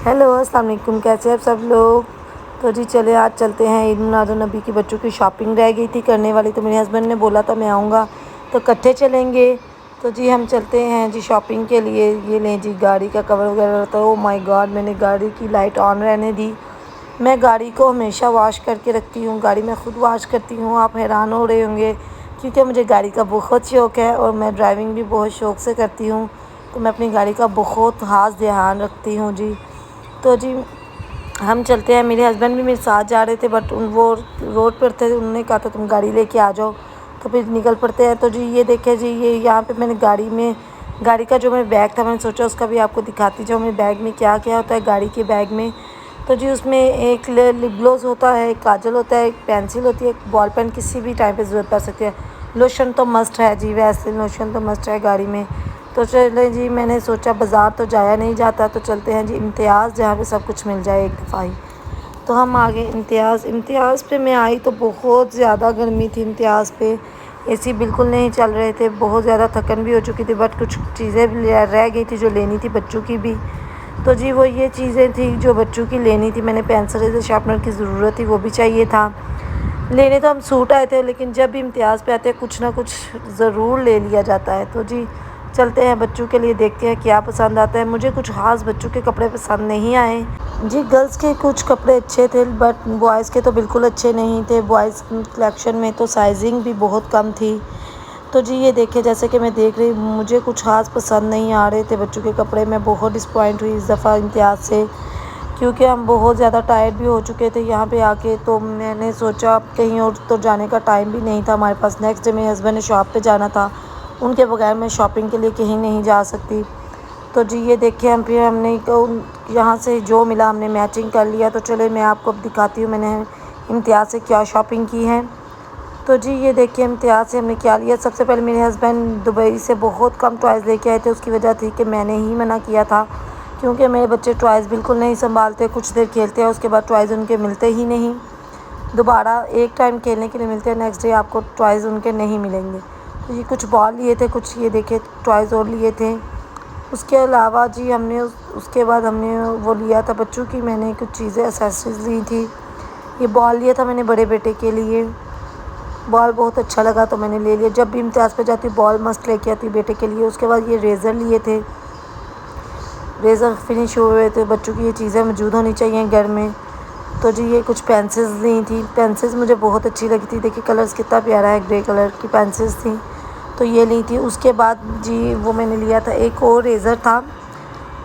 Hello अस्सलाम वालेकुम, कैसे हैं आप सब लोग। तो जी चले आज चलते हैं ईद मिलादुन्नबी की बच्चों की शॉपिंग रह गई थी करने वाली, तो मेरे हस्बैंड ने बोला था मैं आऊँगा तो इकट्ठे चलेंगे। तो जी हम चलते हैं जी शॉपिंग के लिए। ये लें जी गाड़ी का कवर वगैरह। तो ओ माय गॉड, मैंने गाड़ी की लाइट ऑन रहने दी। मैं गाड़ी को हमेशा वॉश करके रखती हूँ, गाड़ी में ख़ुद वॉश करती हूँ। आप हैरान हो रहे होंगे क्योंकि मुझे गाड़ी का बहुत शौक़ है और मैं ड्राइविंग भी बहुत शौक़ से करती हूँ। तो मैं अपनी गाड़ी का बहुत ख़ास ध्यान रखती हूँ जी। तो जी हम चलते हैं। मेरे हस्बैंड भी मेरे साथ जा रहे थे बट वो रोड पर थे, उन्होंने कहा था तुम गाड़ी लेके आ जाओ, तो फिर निकल पड़ते हैं। तो जी ये देखें जी, ये यहाँ पे मैंने गाड़ी का जो मेरा बैग था, मैंने सोचा उसका भी आपको दिखाती जाऊँ मेरे बैग में क्या क्या होता है गाड़ी के बैग में। तो जी उसमें एक लिप ग्लोस होता है, एक काजल होता है, एक पेंसिल होती है, एक बॉल पेन किसी भी टाइम पे ज़रूरत पड़ सकती है। लोशन तो मस्ट है जी, वैसे लोशन तो मस्ट है गाड़ी में। तो चले जी, मैंने सोचा बाज़ार तो जाया नहीं जाता, तो चलते हैं जी इम्तियाज़, जहाँ पे सब कुछ मिल जाए एक दफ़ा ही। तो हम आ गए इम्तियाज़ पे मैं आई तो बहुत ज़्यादा गर्मी थी। इम्तियाज़ पे एसी बिल्कुल नहीं चल रहे थे, बहुत ज़्यादा थकन भी हो चुकी थी बट कुछ चीज़ें भी रह गई थी जो लेनी थी बच्चों की भी। तो जी वो ये चीज़ें थी जो बच्चों की लेनी थी। मैंने पेंसिल रेज़र शार्पनर की ज़रूरत थी, वो भी चाहिए था। लेने तो हम सूट आए थे लेकिन जब भी इम्तियाज़ पे आते हैं कुछ ना कुछ ज़रूर ले लिया जाता है। तो जी चलते हैं बच्चों के लिए, देखते हैं क्या पसंद आता है। मुझे कुछ ख़ास बच्चों के कपड़े पसंद नहीं आए जी। गर्ल्स के कुछ कपड़े अच्छे थे बट बॉयज़ के तो बिल्कुल अच्छे नहीं थे। बॉयज़ कलेक्शन में तो साइजिंग भी बहुत कम थी। तो जी ये देखे, जैसे कि मैं देख रही, मुझे कुछ ख़ास पसंद नहीं आ रहे थे बच्चों के कपड़े। मैं बहुत डिसपॉइंट हुई इस दफ़ा इम्तियाज़ से, क्योंकि हम बहुत ज़्यादा टायर्ड भी हो चुके थे यहाँ पे आके। तो मैंने सोचा कहीं और तो जाने का टाइम भी नहीं था हमारे पास। नेक्स्ट डे मेरे हस्बैंड ने शॉप पे जाना था, उनके बगैर मैं शॉपिंग के लिए कहीं नहीं जा सकती। तो जी ये देखिए, हमने यहाँ से जो मिला हमने मैचिंग कर लिया। तो चले मैं आपको अब दिखाती हूँ मैंने इम्तियाज़ से क्या शॉपिंग की है। तो जी ये देखिए इम्तियाज़ से हमने क्या लिया। सबसे पहले मेरे हस्बैंड दुबई से बहुत कम टॉयज़ लेके आए थे। उसकी वजह थी कि मैंने ही मना किया था, क्योंकि मेरे बच्चे टॉयज़ बिल्कुल नहीं संभालते। कुछ देर खेलते हैं उसके बाद टॉयज़ उनके मिलते ही नहीं। दोबारा एक टाइम खेलने के लिए मिलते हैं, नेक्स्ट डे आपको टॉयज़ उनके नहीं मिलेंगे। तो ये कुछ बॉल लिए थे, कुछ ये देखिए टॉयज़ और लिए थे। उसके अलावा जी हमने उसके बाद हमने वो लिया था बच्चों की, मैंने कुछ चीज़ें एक्सेसरीज़ ली थी। ये बॉल लिया था मैंने बड़े बेटे के लिए, बॉल बहुत अच्छा लगा तो मैंने ले लिया। जब भी इम्तियाज़ पे जाती बॉल मस्त लेके आती बेटे के लिए। उसके बाद ये रेज़र लिए थे, रेज़र फिनिश हुए थे। बच्चों की ये चीज़ें मौजूद होनी चाहिए घर में। तो जी ये कुछ पेंसिल्स ली थी, पेंसिल्स मुझे बहुत अच्छी लगी थी। देखिए कलर्स कितना प्यारा है, ग्रे कलर की पेंसिल्स थी तो ये ली थी। उसके बाद जी वो मैंने लिया था एक और रेज़र था,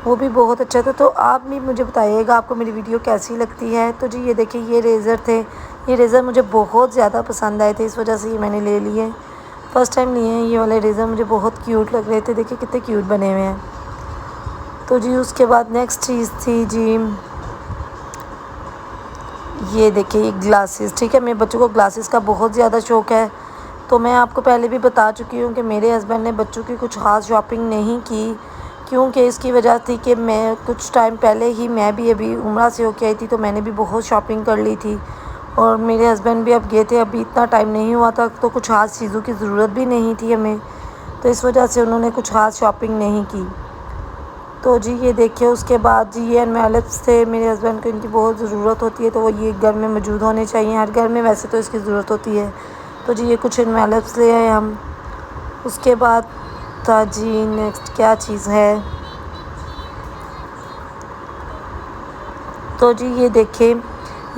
वो भी बहुत अच्छा था। तो आप भी मुझे बताइएगा आपको मेरी वीडियो कैसी लगती है। तो जी ये देखिए ये रेज़र थे, ये रेज़र मुझे बहुत ज़्यादा पसंद आए थे, इस वजह से ये मैंने ले लिए। फ़र्स्ट टाइम लिए हैं ये वाले रेज़र, मुझे बहुत क्यूट लग रहे थे। देखिए कितने क्यूट बने हुए हैं। तो जी उसके बाद नेक्स्ट चीज़ थी जी ये देखिए ये ग्लासेस। ठीक है, मेरे बच्चों को ग्लासेस का बहुत ज़्यादा शौक़ है। तो मैं आपको पहले भी बता चुकी हूँ कि मेरे हस्बैंड ने बच्चों की कुछ ख़ास शॉपिंग नहीं की, क्योंकि इसकी वजह थी कि मैं कुछ टाइम पहले ही मैं भी अभी उम्रा से होके आई थी, तो मैंने भी बहुत शॉपिंग कर ली थी। और मेरे हस्बैंड भी अब गए थे, अभी इतना टाइम नहीं हुआ था, तो कुछ ख़ास चीज़ों की ज़रूरत भी नहीं थी हमें, तो इस वजह से उन्होंने कुछ ख़ास शॉपिंग नहीं की। तो जी ये देखिए उसके बाद जी ये एनवेलप्स थे, मेरे हस्बैंड को इनकी बहुत ज़रूरत होती है, तो वो ये घर में मौजूद होने चाहिए। हर घर में वैसे तो इसकी ज़रूरत होती है। तो जी ये कुछ एनवेलप्स ले आए हम। उसके बाद था जी नेक्स्ट क्या चीज़ है, तो जी ये देखिए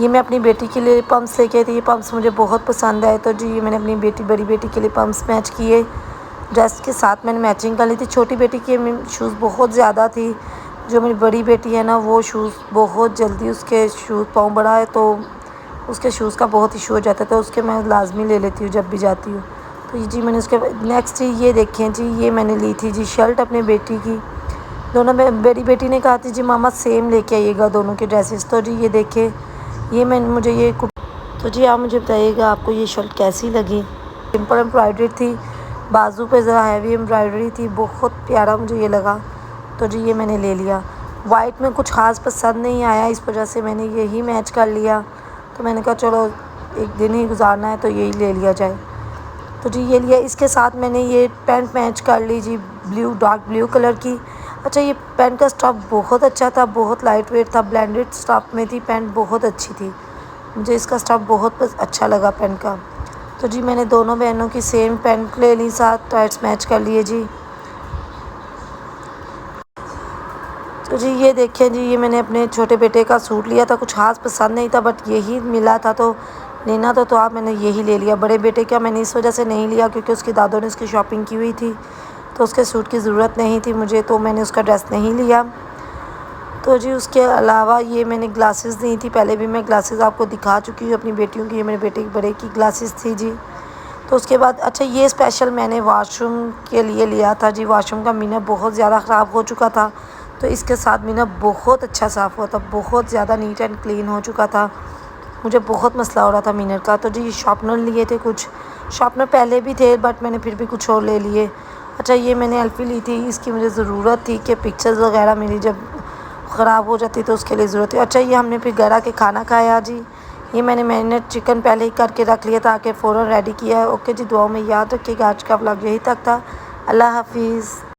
ये मैं अपनी बेटी के लिए पम्प्स लेके आई थी। ये पम्प्स मुझे बहुत पसंद आए, तो जी ये मैंने अपनी बड़ी बेटी के लिए पम्प्स मैच किए। ड्रेस के साथ मैंने मैचिंग कर ली थी। छोटी बेटी की शूज़ बहुत ज़्यादा थी, जो मेरी बड़ी बेटी है ना वो शूज़ बहुत जल्दी उसके शूज़ पाँव बड़ा है तो उसके शूज़ का बहुत इशू हो जाता है, तो उसके मैं लाजमी ले लेती हूँ जब भी जाती हूँ। तो ये जी मैंने उसके नेक्स्ट ये देखें जी ये मैंने ली थी जी शर्ट अपने बेटी की। दोनों में बड़ी बेटी ने कहा थी जी मामा सेम लेके आइएगा दोनों के ड्रेसेस। तो जी ये देखे ये मुझे ये तो जी आप मुझे बताइएगा आपको ये शर्ट कैसी लगी। सिंपल एम्ब्रॉयडरी थी, बाजू पे ज़रा हैवी एम्ब्रॉयडरी थी, बहुत प्यारा मुझे ये लगा। तो जी ये मैंने ले लिया। वाइट में कुछ ख़ास पसंद नहीं आया, इस वजह से मैंने यही मैच कर लिया। तो मैंने कहा चलो एक दिन ही गुजारना है तो यही ले लिया जाए। तो जी ये लिया। इसके साथ मैंने ये पैंट मैच कर ली जी, ब्लू डार्क ब्लू कलर की। اچھا یہ پینٹ کا اسٹاف بہت اچھا تھا، بہت لائٹ ویٹ تھا، بلینڈڈ اسٹاف میں تھی پینٹ، بہت اچھی تھی، مجھے اس کا اسٹاف بہت اچھا لگا پینٹ کا۔ تو جی میں نے دونوں بہنوں کی سیم پینٹ لے لی، ساتھ ٹائٹس میچ کر لیے جی۔ تو جی یہ دیکھیں جی، یہ میں نے اپنے چھوٹے بیٹے کا سوٹ لیا تھا، کچھ خاص پسند نہیں تھا بٹ یہی ملا تھا تو لینا تو آپ، میں نے یہی لے لیا۔ بڑے بیٹے کا میں نے اس وجہ سے نہیں لیا کیونکہ اس کی دادوں نے اس کی شاپنگ کی ہوئی تھی تو اس کے سوٹ کی ضرورت نہیں تھی مجھے، تو میں نے اس کا ڈریس نہیں لیا۔ تو جی اس کے علاوہ یہ میں نے گلاسز لی تھی، پہلے بھی میں گلاسز آپ کو دکھا چکی ہوں اپنی بیٹیوں کی، یہ میرے بیٹے بڑے کی گلاسز تھی جی۔ تو اس کے بعد اچھا یہ اسپیشل میں نے واش روم کے لیے لیا تھا جی، واش روم کا مینر بہت زیادہ خراب ہو چکا تھا تو اس کے ساتھ مینر بہت اچھا صاف ہوا تھا، بہت زیادہ نیٹ اینڈ کلین ہو چکا تھا، مجھے بہت مسئلہ ہو رہا تھا مینر کا۔ تو جی شارپنر لیے تھے، کچھ شارپنر پہلے بھی تھے بٹ میں نے پھر بھی کچھ اور لے لیے۔ اچھا یہ میں نے ایلفی لی تھی، اس کی مجھے ضرورت تھی کہ پکچرز وغیرہ میری جب خراب ہو جاتی تو اس کے لیے ضرورت تھی۔ اچھا یہ ہم نے پھر گھر آ کے کھانا کھایا جی، یہ میں نے میرینیٹ چکن پہلے ہی کر کے رکھ لیا تاکہ فوراً ریڈی کیا ہے۔ اوکے جی، دعاؤں میں یاد رکھیے گا، آج کا ولاگ یہی تک تھا، اللہ حافظ۔